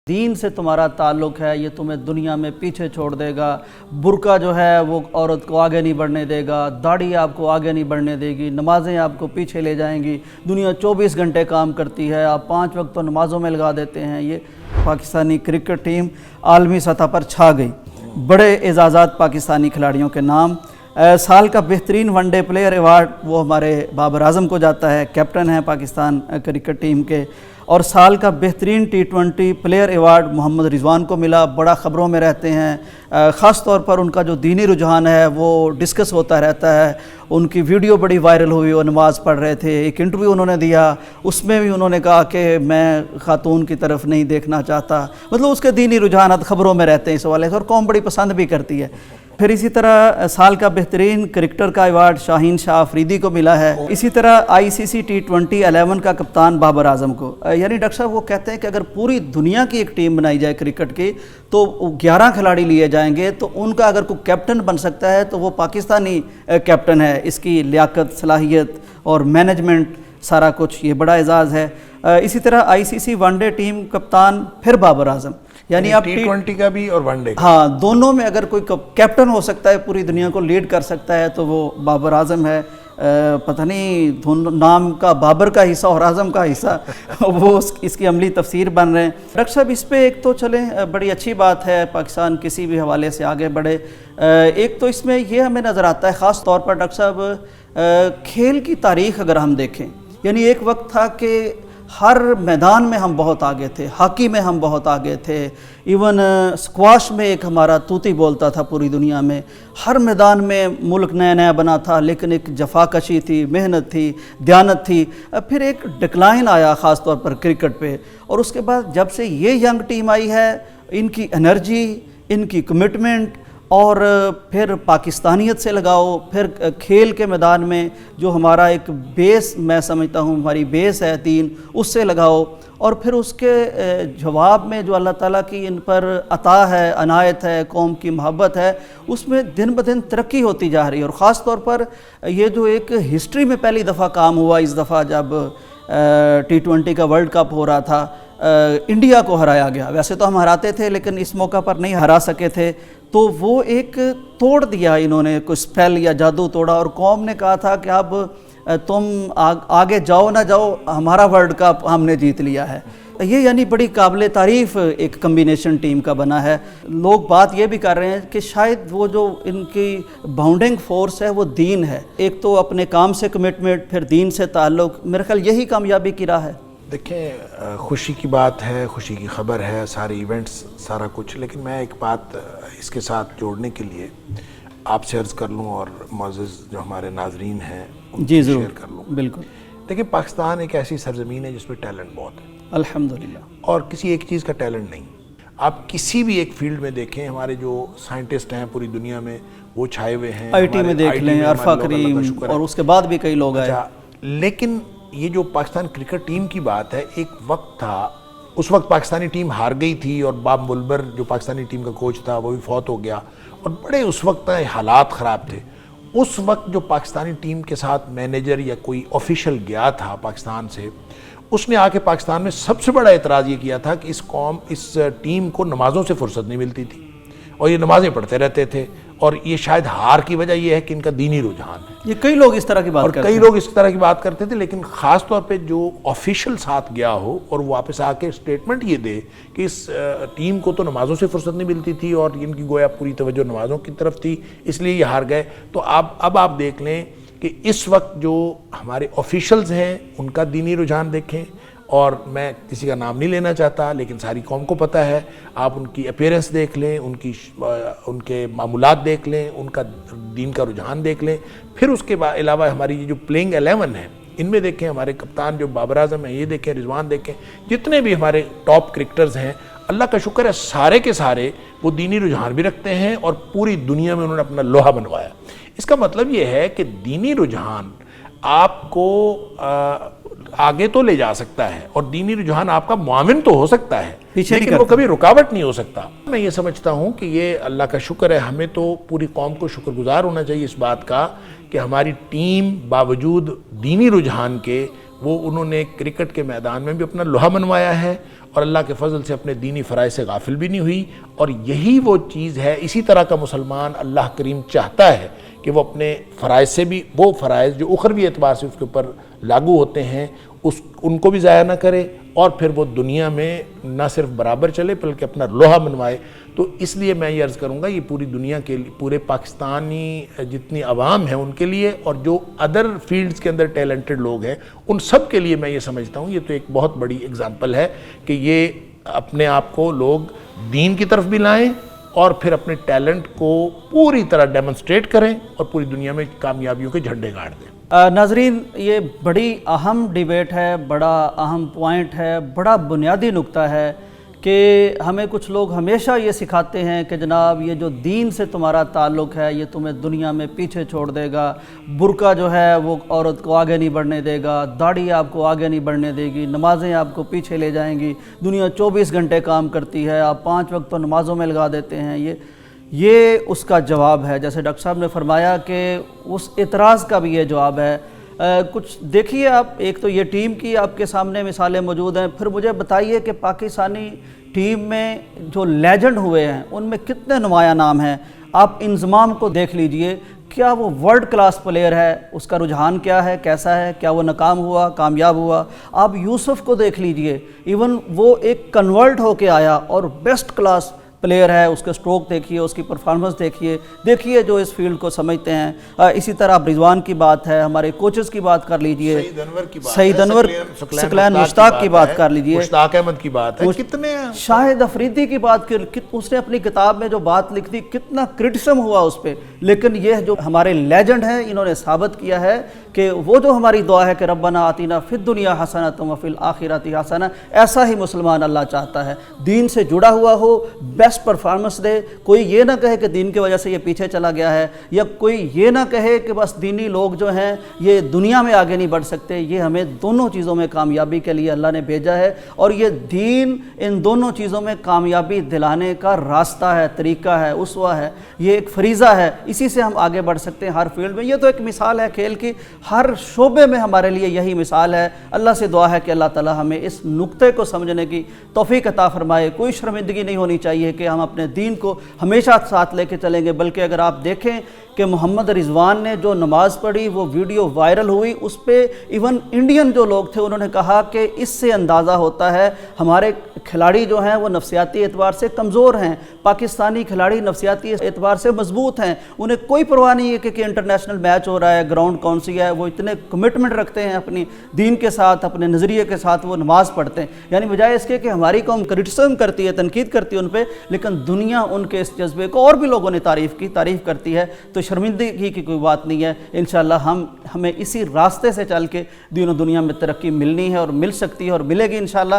دین سے تمہارا تعلق ہے یہ تمہیں دنیا میں پیچھے چھوڑ دے گا، برقع جو ہے وہ عورت کو آگے نہیں بڑھنے دے گا، داڑھی آپ کو آگے نہیں بڑھنے دے گی، نمازیں آپ کو پیچھے لے جائیں گی، دنیا 24 گھنٹے کام کرتی ہے، آپ 5 وقت تو نمازوں میں لگا دیتے ہیں۔ یہ پاکستانی کرکٹ ٹیم عالمی سطح پر چھا گئی۔ بڑے اعزازات پاکستانی کھلاڑیوں کے نام۔ سال کا بہترین ون ڈے پلیئر ایوارڈ وہ ہمارے بابر اعظم کو جاتا ہے، کیپٹن ہیں پاکستان کرکٹ ٹیم کے۔ اور سال کا بہترین T20 پلیئر ایوارڈ محمد رضوان کو ملا۔ بڑا خبروں میں رہتے ہیں، خاص طور پر ان کا جو دینی رجحان ہے وہ ڈسکس ہوتا رہتا ہے۔ ان کی ویڈیو بڑی وائرل ہوئی، وہ نماز پڑھ رہے تھے، ایک انٹرویو انہوں نے دیا، اس میں بھی انہوں نے کہا کہ میں خاتون کی طرف نہیں دیکھنا چاہتا۔ مطلب اس کے دینی رجحانات خبروں میں رہتے ہیں اس حوالے سے، اور قوم بڑی پسند بھی کرتی ہے۔ پھر اسی طرح سال کا بہترین کرکٹر کا ایوارڈ شاہین شاہ آفریدی کو ملا ہے۔ اسی طرح ICC T20 11 کا کپتان بابر اعظم کو۔ یعنی ڈاکٹر صاحب وہ کہتے ہیں کہ اگر پوری دنیا کی ایک ٹیم بنائی جائے کرکٹ کی تو 11 کھلاڑی لیے جائیں گے، تو ان کا اگر کوئی کیپٹن بن سکتا ہے تو وہ پاکستانی کیپٹن ہے۔ اس کی لیاقت، صلاحیت اور مینجمنٹ سارا کچھ، یہ بڑا اعزاز ہے۔ اسی طرح ICC ون ڈے ٹیم کپتان پھر بابر اعظم، یعنی آپ T20 کا بھی اور ون ڈے کا، ہاں دونوں میں اگر کوئی کیپٹن ہو سکتا ہے، پوری دنیا کو لیڈ کر سکتا ہے تو وہ بابر اعظم ہے۔ پتہ نہیں نام کا بابر کا حصہ اور اعظم کا حصہ وہ اس کی عملی تفسیر بن رہے ہیں۔ ڈاکٹر صاحب اس پہ ایک تو چلیں بڑی اچھی بات ہے، پاکستان کسی بھی حوالے سے آگے بڑھے۔ ایک تو اس میں یہ ہمیں نظر آتا ہے خاص طور پر ڈاکٹر صاحب کھیل کی تاریخ اگر ہم دیکھیں، یعنی ایک وقت تھا کہ ہر میدان میں ہم بہت آگے تھے، ہاکی میں ہم بہت آگے تھے، ایون سکواش میں ایک ہمارا طوطی بولتا تھا پوری دنیا میں۔ ہر میدان میں ملک نیا نیا بنا تھا، لیکن ایک جفاکشی تھی، محنت تھی، دیانت تھی۔ پھر ایک ڈکلائن آیا خاص طور پر کرکٹ پہ، اور اس کے بعد جب سے یہ ینگ ٹیم آئی ہے، ان کی انرجی، ان کی کمٹمنٹ، اور پھر پاکستانیت سے لگاؤ، پھر کھیل کے میدان میں جو ہمارا ایک بیس میں سمجھتا ہوں ہماری بیس ہے دین، اس سے لگاؤ، اور پھر اس کے جواب میں جو اللہ تعالیٰ کی ان پر عطا ہے، عنایت ہے، قوم کی محبت ہے، اس میں دن بدن ترقی ہوتی جا رہی ہے۔ اور خاص طور پر یہ جو ایک ہسٹری میں پہلی دفعہ کام ہوا اس دفعہ جب T20 کا ورلڈ کپ ہو رہا تھا، انڈیا کو ہرایا گیا۔ ویسے تو ہم ہراتے تھے لیکن اس موقع پر نہیں ہرا سکے تھے، تو وہ ایک توڑ دیا انہوں نے، کوئی سپیل یا جادو توڑا، اور قوم نے کہا تھا کہ اب تم آگے جاؤ نہ جاؤ، ہمارا ورلڈ کپ ہم نے جیت لیا ہے۔ یہ یعنی بڑی قابل تعریف ایک کمبینیشن ٹیم کا بنا ہے۔ لوگ بات یہ بھی کر رہے ہیں کہ شاید وہ جو ان کی باؤنڈنگ فورس ہے وہ دین ہے، ایک تو اپنے کام سے کمٹمنٹ، پھر دین سے تعلق، میرے خیال یہی کامیابی کی راہ ہے۔ دیکھیں خوشی کی بات ہے، خوشی کی خبر ہے، سارے ایونٹس، سارا کچھ، لیکن میں ایک بات اس کے ساتھ جوڑنے کے لیے آپ سے عرض کر لوں اور معزز جو ہمارے ناظرین ہیں ان سے شیئر کر لوں۔ بالکل۔ دیکھیں پاکستان ایک ایسی سرزمین ہے جس میں ٹیلنٹ بہت ہے الحمدللہ، اور کسی ایک چیز کا ٹیلنٹ نہیں۔ آپ کسی بھی ایک فیلڈ میں دیکھیں، ہمارے جو سائنٹسٹ ہیں پوری دنیا میں وہ چھائے ہوئے ہیں، IT میں دیکھ لیں عرفہ کریم، اور اس کے بعد بھی کئی لوگ آئے۔ لیکن یہ جو پاکستان کرکٹ ٹیم کی بات ہے، ایک وقت تھا، اس وقت پاکستانی ٹیم ہار گئی تھی، اور باب ملبر جو پاکستانی ٹیم کا کوچ تھا وہ بھی فوت ہو گیا، اور بڑے اس وقت حالات خراب تھے۔ اس وقت جو پاکستانی ٹیم کے ساتھ مینیجر یا کوئی آفیشل گیا تھا پاکستان سے، اس نے آ کے پاکستان میں سب سے بڑا اعتراض یہ کیا تھا کہ اس ٹیم کو نمازوں سے فرصت نہیں ملتی تھی، اور یہ نمازیں پڑھتے رہتے تھے، اور یہ شاید ہار کی وجہ یہ ہے کہ ان کا دینی رجحان ہے۔ یہ کئی لوگ اس طرح کی بات کرتے ہیں، اور کئی لوگ اس طرح کی بات کرتے تھے، لیکن خاص طور پہ جو آفیشل ساتھ گیا ہو اور وہ واپس آ کے اسٹیٹمنٹ یہ دے کہ اس ٹیم کو تو نمازوں سے فرصت نہیں ملتی تھی اور ان کی گویا پوری توجہ نمازوں کی طرف تھی، اس لیے یہ ہار گئے۔ تو اب آپ دیکھ لیں کہ اس وقت جو ہمارے آفیشلز ہیں ان کا دینی رجحان دیکھیں، اور میں کسی کا نام نہیں لینا چاہتا لیکن ساری قوم کو پتہ ہے، آپ ان کی اپیرنس دیکھ لیں، ان کے معمولات دیکھ لیں، ان کا دین کا رجحان دیکھ لیں، پھر اس کے علاوہ ہماری یہ جو پلینگ 11 ہے ان میں دیکھیں، ہمارے کپتان جو بابر اعظم ہیں یہ دیکھیں، رضوان دیکھیں، جتنے بھی ہمارے ٹاپ کرکٹرز ہیں، اللہ کا شکر ہے سارے کے سارے وہ دینی رجحان بھی رکھتے ہیں، اور پوری دنیا میں انہوں نے اپنا لوہا بنوایا۔ اس کا مطلب یہ ہے کہ دینی رجحان آپ کو آگے تو لے جا سکتا ہے، اور دینی رجحان آپ کا معاون تو ہو سکتا ہے، لیکن وہ کبھی رکاوٹ نہیں ہو سکتا۔ میں یہ سمجھتا ہوں کہ یہ اللہ کا شکر ہے، ہمیں تو پوری قوم کو شکر گزار ہونا چاہیے اس بات کا کہ ہماری ٹیم باوجود دینی رجحان کے وہ انہوں نے کرکٹ کے میدان میں بھی اپنا لوہا منوایا ہے اور اللہ کے فضل سے اپنے دینی فرائض سے غافل بھی نہیں ہوئی. اور یہی وہ چیز ہے, اسی طرح کا مسلمان اللہ کریم چاہتا ہے کہ وہ اپنے فرائض سے بھی, وہ فرائض جو اخروی اعتبار سے اس کے اوپر لاگو ہوتے ہیں ان کو بھی ضائع نہ کرے, اور پھر وہ دنیا میں نہ صرف برابر چلے بلکہ اپنا لوہا منوائے. تو اس لیے میں یہ عرض کروں گا, یہ پوری دنیا کے لیے, پورے پاکستانی جتنی عوام ہیں ان کے لیے, اور جو ادر فیلڈز کے اندر ٹیلنٹڈ لوگ ہیں ان سب کے لیے میں یہ سمجھتا ہوں یہ تو ایک بہت بڑی اگزامپل ہے کہ یہ اپنے آپ کو لوگ دین کی طرف بھی لائیں اور پھر اپنے ٹیلنٹ کو پوری طرح ڈیمونسٹریٹ کریں اور پوری دنیا میں کامیابیوں کے جھنڈے گاڑ دیں. ناظرین, یہ بڑی اہم ڈیبیٹ ہے, بڑا اہم پوائنٹ ہے, بڑا بنیادی نقطہ ہے کہ ہمیں کچھ لوگ ہمیشہ یہ سکھاتے ہیں کہ جناب یہ جو دین سے تمہارا تعلق ہے یہ تمہیں دنیا میں پیچھے چھوڑ دے گا, برقع جو ہے وہ عورت کو آگے نہیں بڑھنے دے گا, داڑھی آپ کو آگے نہیں بڑھنے دے گی, نمازیں آپ کو پیچھے لے جائیں گی, دنیا 24 گھنٹے کام کرتی ہے, آپ 5 وقت تو نمازوں میں لگا دیتے ہیں. یہ اس کا جواب ہے. جیسے ڈاکٹر صاحب نے فرمایا کہ اس اعتراض کا بھی یہ جواب ہے. کچھ دیکھیے آپ, ایک تو یہ ٹیم کی آپ کے سامنے مثالیں موجود ہیں, پھر مجھے بتائیے کہ پاکستانی ٹیم میں جو لیجنڈ ہوئے ہیں ان میں کتنے نمایاں نام ہیں. آپ انضمام کو دیکھ لیجئے, کیا وہ ورلڈ کلاس پلیئر ہے, اس کا رجحان کیا ہے, کیسا ہے, کیا وہ ناکام ہوا, کامیاب ہوا. آپ یوسف کو دیکھ لیجئے, ایون وہ ایک کنورٹ ہو کے آیا اور بیسٹ کلاس پلیئر ہے, اس کے سٹروک دیکھیے, اس کی پرفارمنس دیکھیے جو اس فیلڈ کو سمجھتے ہیں. اسی طرح رضوان کی بات ہے, ہمارے کوچز کی بات کر لیجئے, سعید انور, ثقلین مشتاق کی بات کر لیجئے, مشتاق احمد کی بات ہے, کتنے ہیں, شاہد افریدی کی بات کر, اس نے اپنی کتاب میں جو بات لکھ دی کتنا کرٹیسم ہوا اس پہ. لیکن یہ جو ہمارے لیجنڈ ہیں انہوں نے ثابت کیا ہے کہ وہ جو ہماری دعا ہے کہ ربنا آتینا فی الدنیا حسنۃ وفی الآخرۃ حسنہ, ایسا ہی مسلمان اللہ چاہتا ہے, دین سے جڑا ہوا ہو, بیسٹ پرفارمنس دے. کوئی یہ نہ کہے کہ دین کی وجہ سے یہ پیچھے چلا گیا ہے, یا کوئی یہ نہ کہے کہ بس دینی لوگ جو ہیں یہ دنیا میں آگے نہیں بڑھ سکتے. یہ ہمیں دونوں چیزوں میں کامیابی کے لیے اللہ نے بھیجا ہے, اور یہ دین ان دونوں چیزوں میں کامیابی دلانے کا راستہ ہے, طریقہ ہے, اسوہ ہے, یہ ایک فریضہ ہے. اسی سے ہم آگے بڑھ سکتے ہیں ہر فیلڈ میں. یہ تو ایک مثال ہے کھیل کی, ہر شعبے میں ہمارے لیے یہی مثال ہے. اللہ سے دعا ہے کہ اللہ تعالی ہمیں اس نقطے کو سمجھنے کی توفیق عطا فرمائے. کوئی شرمندگی نہیں ہونی چاہیے کہ ہم اپنے دین کو ہمیشہ ساتھ لے کے چلیں گے, بلکہ اگر آپ دیکھیں کہ محمد رضوان نے جو نماز پڑھی وہ ویڈیو وائرل ہوئی, اس پہ ایون انڈین جو لوگ تھے انہوں نے کہا کہ اس سے اندازہ ہوتا ہے ہمارے کھلاڑی جو ہیں وہ نفسیاتی اعتبار سے کمزور ہیں, پاکستانی کھلاڑی نفسیاتی اعتبار سے مضبوط ہیں, انہیں کوئی پرواہ نہیں ہے کہ انٹرنیشنل میچ ہو رہا ہے, گراؤنڈ کون سی ہے, وہ اتنے کمٹمنٹ رکھتے ہیں اپنی دین کے ساتھ, اپنے نظریے کے ساتھ وہ نماز پڑھتے ہیں. یعنی بجائے اس کے کہ ہماری قوم کرٹیسزم کرتی ہے, تنقید کرتی ہے ان پہ, لیکن دنیا ان کے اس جذبے کو, اور بھی لوگوں نے تعریف کرتی ہے. تو شرمندگی کی کوئی بات نہیں ہے. انشاءاللہ ہمیں اسی راستے سے چل کے دین و دنیا میں ترقی ملنی ہے اور مل سکتی ہے اور ملے گی انشاءاللہ.